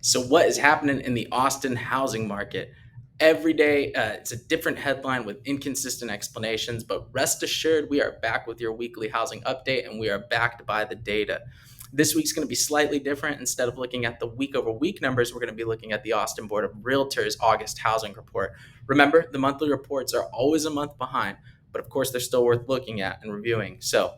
So, what is happening in the Austin housing market? Every day, it's a different headline with inconsistent explanations, but rest assured, we are back with your weekly housing update and we are backed by the data. This week's going to be slightly different. Instead of looking at the week over week numbers, we're going to be looking at the Austin Board of Realtors August housing report. Remember, the monthly reports are always a month behind, but of course, they're still worth looking at and reviewing. So,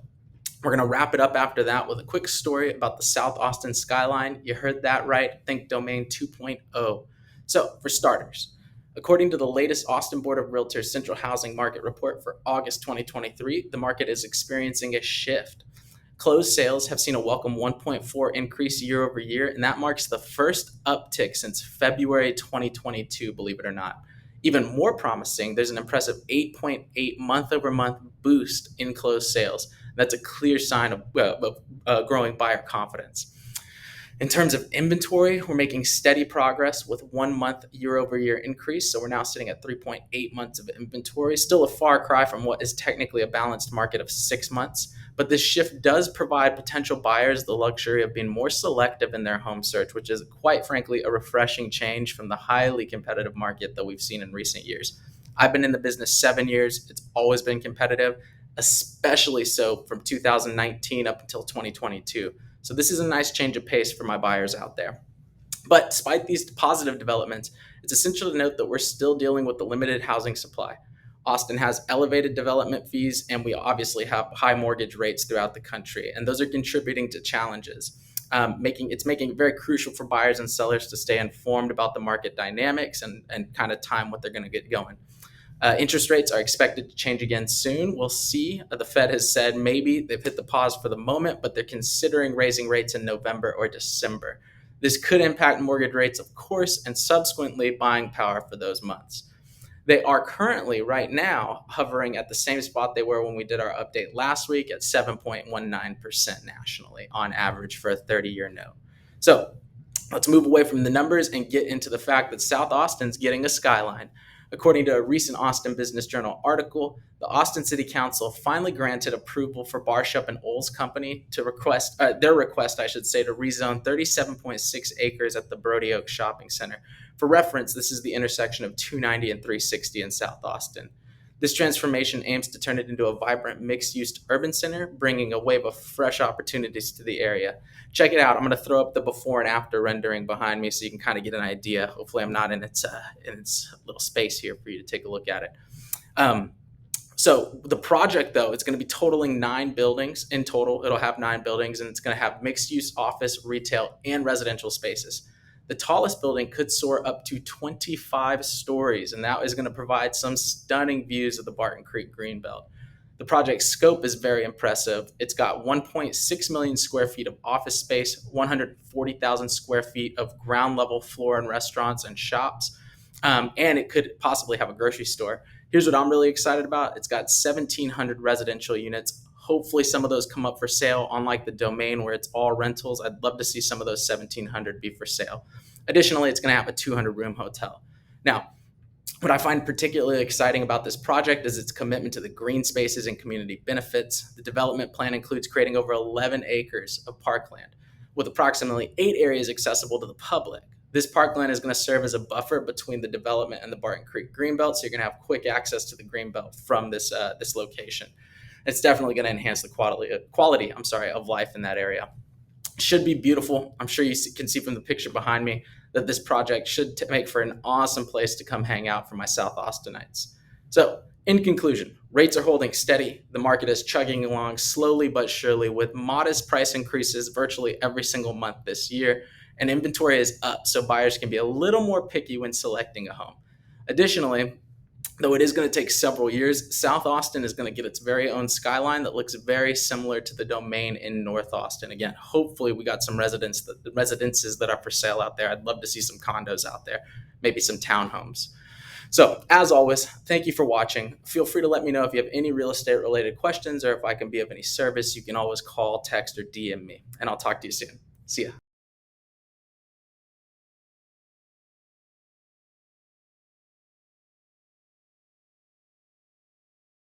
we're going to wrap it up after that with a quick story about the South Austin skyline. You heard that right. Think Domain 2.0. So, for starters, according to the latest Austin Board of Realtors Central Housing Market Report for August 2023, the market is experiencing a shift. Closed sales have seen a welcome 1.4 increase year over year, and that marks the first uptick since February 2022, believe it or not. Even more promising, there's an impressive 8.8 month over month boost in closed sales. That's a clear sign of growing buyer confidence. In terms of inventory, we're making steady progress with 1 month year over year increase. So we're now sitting at 3.8 months of inventory, still a far cry from what is technically a balanced market of 6 months. But this shift does provide potential buyers the luxury of being more selective in their home search, which is quite frankly a refreshing change from the highly competitive market that we've seen in recent years. I've been in the business 7 years. It's always been competitive, especially so from 2019 up until 2022. So this is a nice change of pace for my buyers out there. But despite these positive developments, it's essential to note that we're still dealing with the limited housing supply. Austin has elevated development fees, and we obviously have high mortgage rates throughout the country, and those are contributing to challenges. Making it very crucial for buyers and sellers to stay informed about the market dynamics and kind of time what they're going to get going. Interest rates are expected to change again soon. We'll see. The Fed has said maybe they've hit the pause for the moment, but they're considering raising rates in November or December. This could impact mortgage rates, of course, and subsequently buying power for those months. They are currently, right now, hovering at the same spot they were when we did our update last week at 7.19% nationally on average for a 30-year note. So let's move away from the numbers and get into the fact that South Austin's getting a skyline. According to a recent Austin Business Journal article, the Austin City Council finally granted approval for Barshop and Olds Company to their request, to rezone 37.6 acres at the Brody Oak Shopping Center. For reference, this is the intersection of 290 and 360 in South Austin. This transformation aims to turn it into a vibrant mixed-use urban center, bringing a wave of fresh opportunities to the area. Check it out. I'm going to throw up the before and after rendering behind me so you can kind of get an idea. Hopefully I'm not in its little space here for you to take a look at it. So the project, though, it's going to be totaling 9 buildings in total. It'll have 9 buildings, and it's going to have mixed-use office, retail, and residential spaces. The tallest building could soar up to 25 stories, and that is going to provide some stunning views of the Barton Creek Greenbelt. The project's scope is very impressive. It's got 1.6 million square feet of office space, 140,000 square feet of ground level floor and restaurants and shops, and it could possibly have a grocery store. Here's what I'm really excited about. It's got 1,700 residential units. Hopefully some of those come up for sale, unlike the Domain where it's all rentals. I'd love to see some of those 1,700 be for sale. Additionally, it's going to have a 200-room hotel. Now, what I find particularly exciting about this project is its commitment to the green spaces and community benefits. The development plan includes creating over 11 acres of parkland, with approximately 8 areas accessible to the public. This parkland is going to serve as a buffer between the development and the Barton Creek Greenbelt, so you're going to have quick access to the Greenbelt from this location. It's definitely going to enhance the quality of life in that area. Should be beautiful. I'm sure you can see from the picture behind me that this project should make for an awesome place to come hang out for my South Austinites. So, in conclusion, rates are holding steady. The market is chugging along slowly but surely with modest price increases virtually every single month this year, and inventory is up so buyers can be a little more picky when selecting a home. Additionally, though it is going to take several years, South Austin is going to get its very own skyline that looks very similar to the Domain in North Austin. Again, hopefully we got some residences that are for sale out there. I'd love to see some condos out there, maybe some townhomes. So as always, thank you for watching. Feel free to let me know if you have any real estate related questions or if I can be of any service. You can always call, text, or DM me, and I'll talk to you soon. See ya.